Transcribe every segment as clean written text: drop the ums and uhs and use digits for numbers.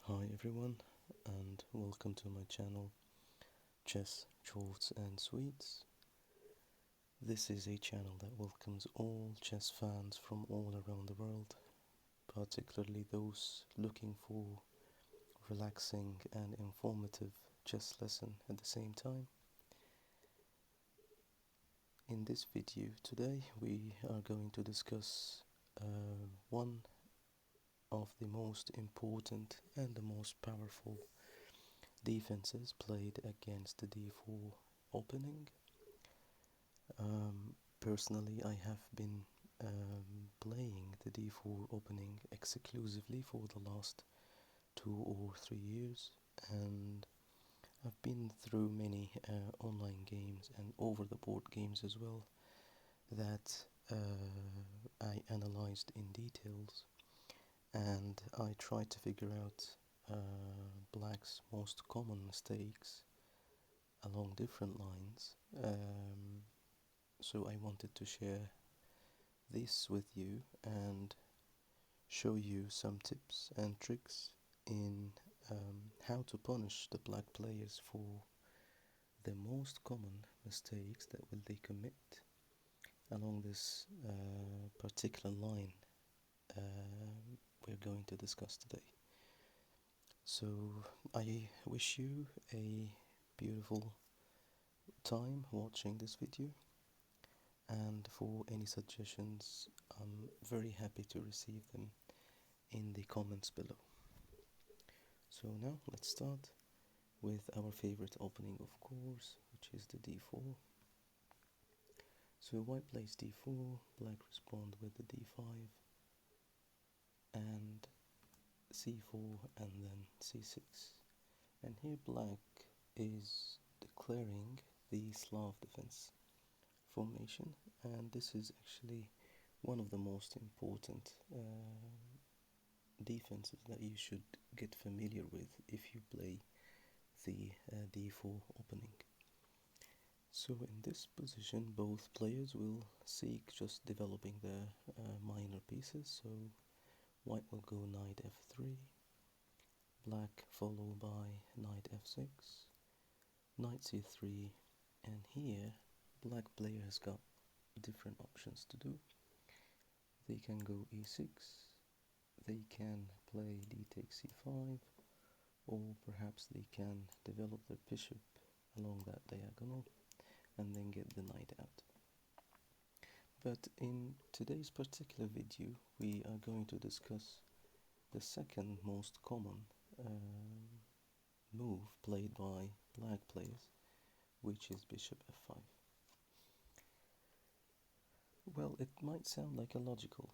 Hi everyone, and welcome to my channel Chess, Shorts and Sweets. This is a channel that welcomes all chess fans from all around the world, particularly those looking for relaxing and informative chess lesson at the same time. In this video today we are going to discuss one of the most important and the most powerful defenses played against the d4 opening. Personally, I have been playing the d4 opening exclusively for the last 2 or 3 years, and I've been through many online games and over-the-board games as well that I analyzed in details, and I tried to figure out Black's most common mistakes along different lines. So I wanted to share this with you and show you some tips and tricks in how to punish the black players for the most common mistakes that will they commit along this particular line we're going to discuss today. So I wish you a beautiful time watching this video, and for any suggestions I'm very happy to receive them in the comments below. So now let's start with our favorite opening, of course, which is the d4. So white plays d4, black respond with the d5 and c4 and then c6, and here black is declaring the Slav Defence formation, and this is actually one of the most important defenses that you should get familiar with if you play the d4 opening. So in this position both players will seek just developing the minor pieces, so white will go knight f3, black followed by knight f6, knight c3, and here black player has got different options to do. They can go e6, they can play d takes c5, or perhaps they can develop their bishop along that diagonal and then get the knight out. But in today's particular video we are going to discuss the second most common move played by black players, which is bishop f5. Well, it might sound like a logical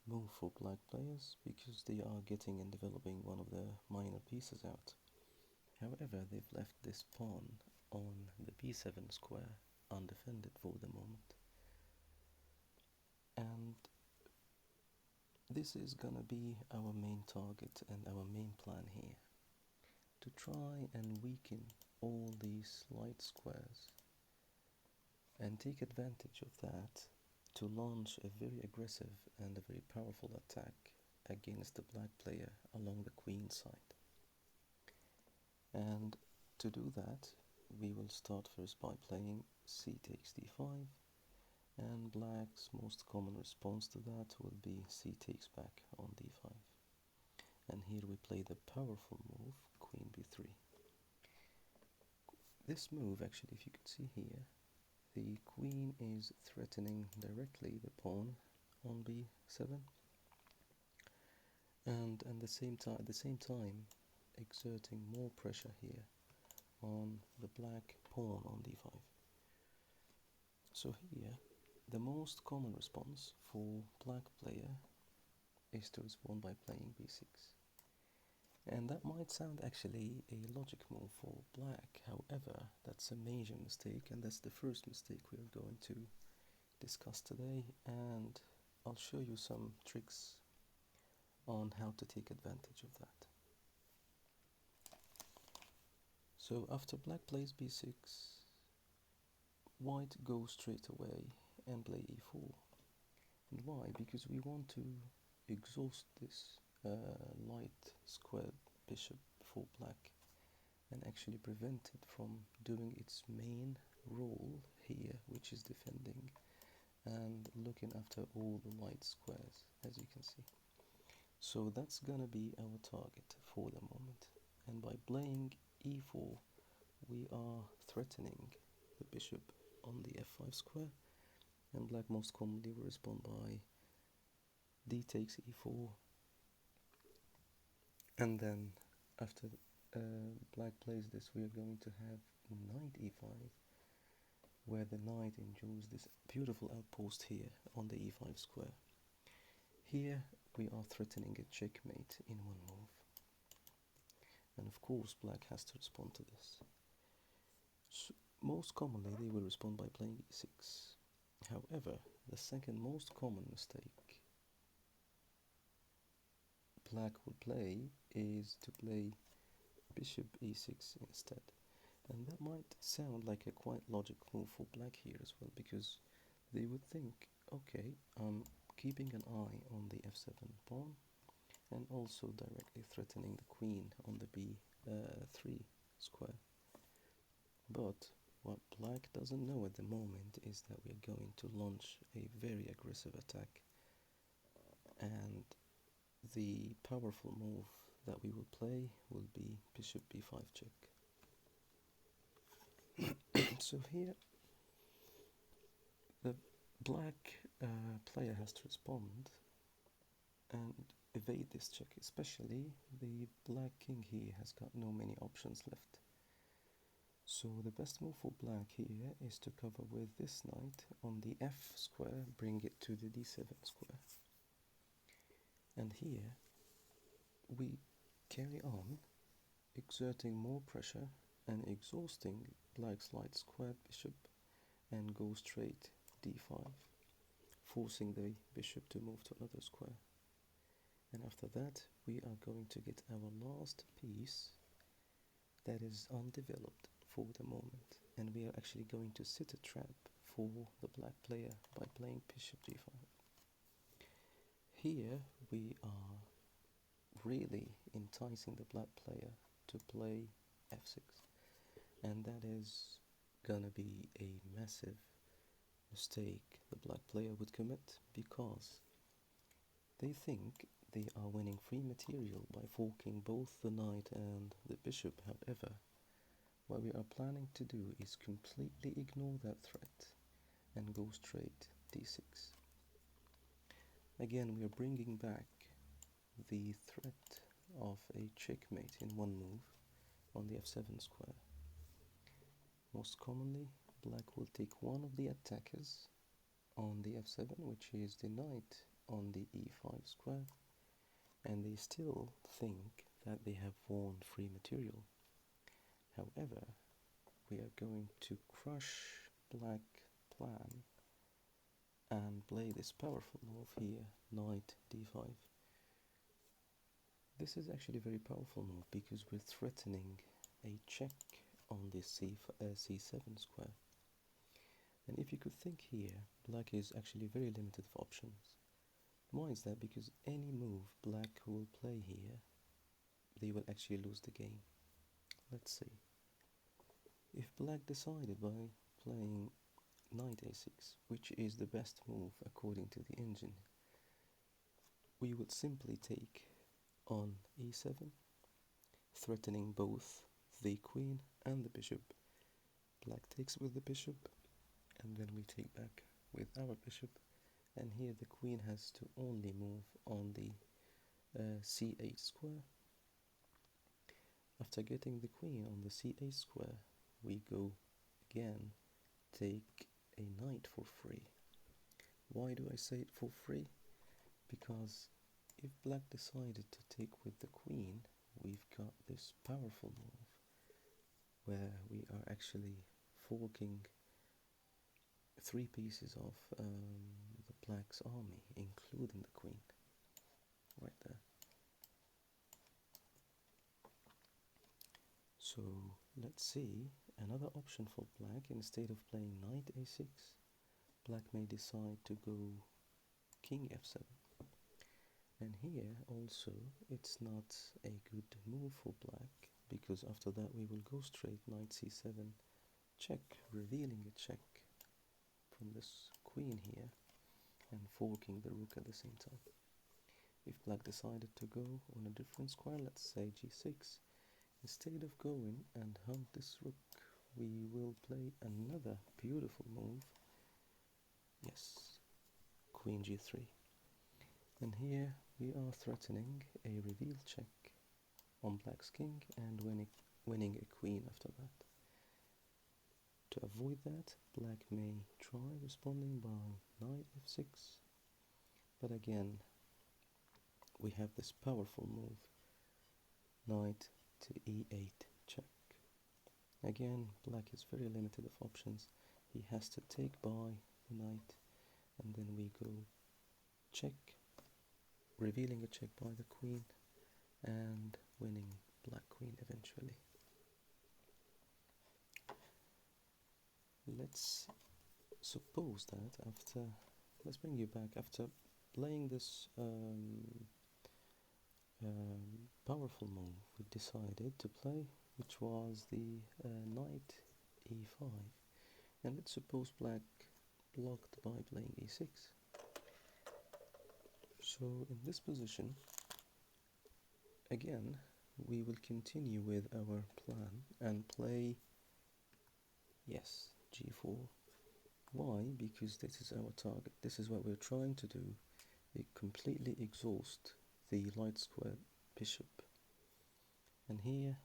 move for black players because they are getting and developing one of the minor pieces out. However, they've left this pawn on the b7 square undefended for the moment, and this is gonna be our main target and our main plan here, to try and weaken all these light squares and take advantage of that to launch a very aggressive and a very powerful attack against the black player along the queen side. And to do that we will start first by playing c takes d5, and black's most common response to that will be c takes back on d5, and here we play the powerful move queen b3. This move, actually, if you can see here, the queen is threatening directly the pawn on b7, and at the same time exerting more pressure here on the black pawn on d5. So here the most common response for black player is to respond by playing b6, and that might sound actually a logic move for black. However, that's a major mistake, and that's the first mistake we're going to discuss today, and I'll show you some tricks on how to take advantage of that. So after black plays b6, white goes straight away and play e4. And why? Because we want to exhaust this light square bishop for black and actually prevent it from doing its main role here, which is defending and looking after all the light squares, as you can see. So that's gonna be our target for the moment, and by playing e4 we are threatening the bishop on the f5 square, and black most commonly will respond by d takes e4, and then after black plays this, we are going to have knight e5, where the knight enjoys this beautiful outpost here on the e5 square. Here we are threatening a checkmate in one move, and of course black has to respond to this. So most commonly they will respond by playing e6. However, the second most common mistake black will play is to play bishop e6 instead. And that might sound like a quite logical move for black here as well, because they would think, okay, I'm keeping an eye on the f7 pawn and also directly threatening the queen on the b3 square. But what black doesn't know at the moment is that we are going to launch a very aggressive attack, and the powerful move that we will play will be bishop b5 check. So here the black player has to respond and evade this check, especially the black king here has got no many options left. So the best move for black here is to cover with this knight on the f square, bring it to the d7 square. And here we carry on exerting more pressure and exhausting black's light square bishop and go straight d5, forcing the bishop to move to another square. And after that we are going to get our last piece that is undeveloped for the moment, and we are actually going to set a trap for the black player by playing bishop g5. Here we are really enticing the black player to play f6, and that is gonna be a massive mistake the black player would commit, because they think they are winning free material by forking both the knight and the bishop. However, what we are planning to do is completely ignore that threat and go straight d6. Again, we are bringing back the threat of a checkmate in one move on the f7 square. Most commonly, black will take one of the attackers on the f7, which is the knight on the e5 square, and they still think that they have won free material. However, we are going to crush black plan and play this powerful move here, knight d5. This is actually a very powerful move because we're threatening a check on the c7 square. And if you could think here, black is actually very limited of options. Why is that? Because any move black will play here, they will actually lose the game. Let's see. If black decided by playing knight a6, which is the best move according to the engine, we would simply take on e7, threatening both the queen and the bishop. Black takes with the bishop, and then we take back with our bishop, and here the queen has to only move on the c8 square. After getting the queen on the c8 square, we go again take a knight for free. Why do I say it for free? Because if black decided to take with the queen, we've got this powerful move where we are actually forking three pieces of the black's army, including the queen, right there. So let's see another option for black. Instead of playing knight a6, black may decide to go king f7. And here also it's not a good move for black, because after that we will go straight knight c7 check, revealing a check from this queen here and forking the rook at the same time. If black decided to go on a different square, let's say g6, instead of going and hunt this rook, we will play another beautiful move. Yes, queen g3. And here we are threatening a reveal check on black's king and winning a queen after that. To avoid that, black may try responding by knight f6, but again we have this powerful move, knight to e8 check. Again, black is very limited of options. He has to take by the knight, and then we go check, revealing a check by the queen and winning black queen eventually. Let's suppose that let's bring you back after playing this powerful move we decided to play, which was the knight e5, and let's suppose black blocked by playing e6. So in this position, again, we will continue with our plan and play, yes, g4. Why? Because this is our target. This is what we're trying to do. We completely exhaust the light square bishop. And here,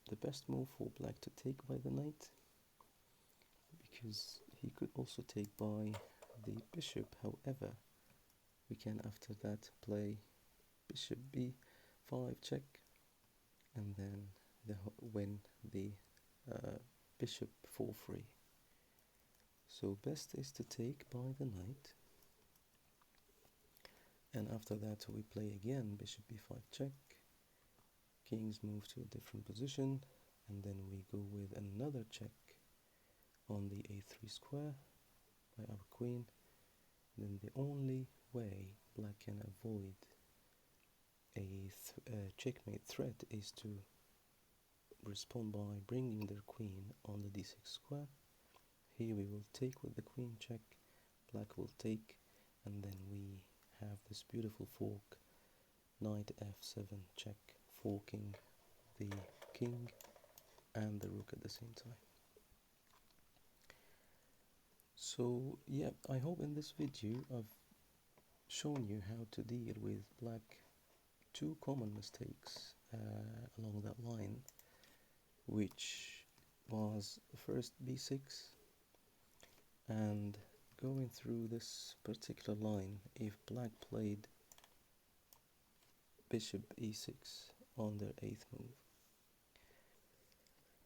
the best move for black to take by the knight, because he could also take by the bishop. However, we can after that play bishop b5 check, and then win the bishop for free. So best is to take by the knight, and after that we play again bishop b5 check, kings move to a different position, and then we go with another check on the a3 square by our queen. Then the only way black can avoid a checkmate threat is to respond by bringing their queen on the d6 square. Here we will take with the queen check, black will take, and then we have this beautiful fork, knight f7 check, forking the king and the rook at the same time. So yeah, I hope in this video I've shown you how to deal with black two common mistakes along that line, which was first b6, and going through this particular line, if black played bishop e6 on their 8th move.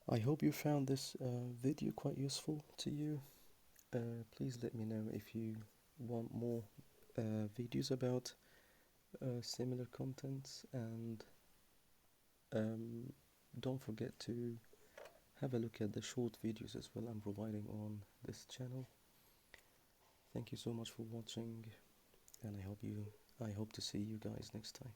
I hope you found this video quite useful to you. Please let me know if you want more videos about similar contents, and don't forget to have a look at the short videos as well I'm providing on this channel. Thank you so much for watching, and I hope to see you guys next time.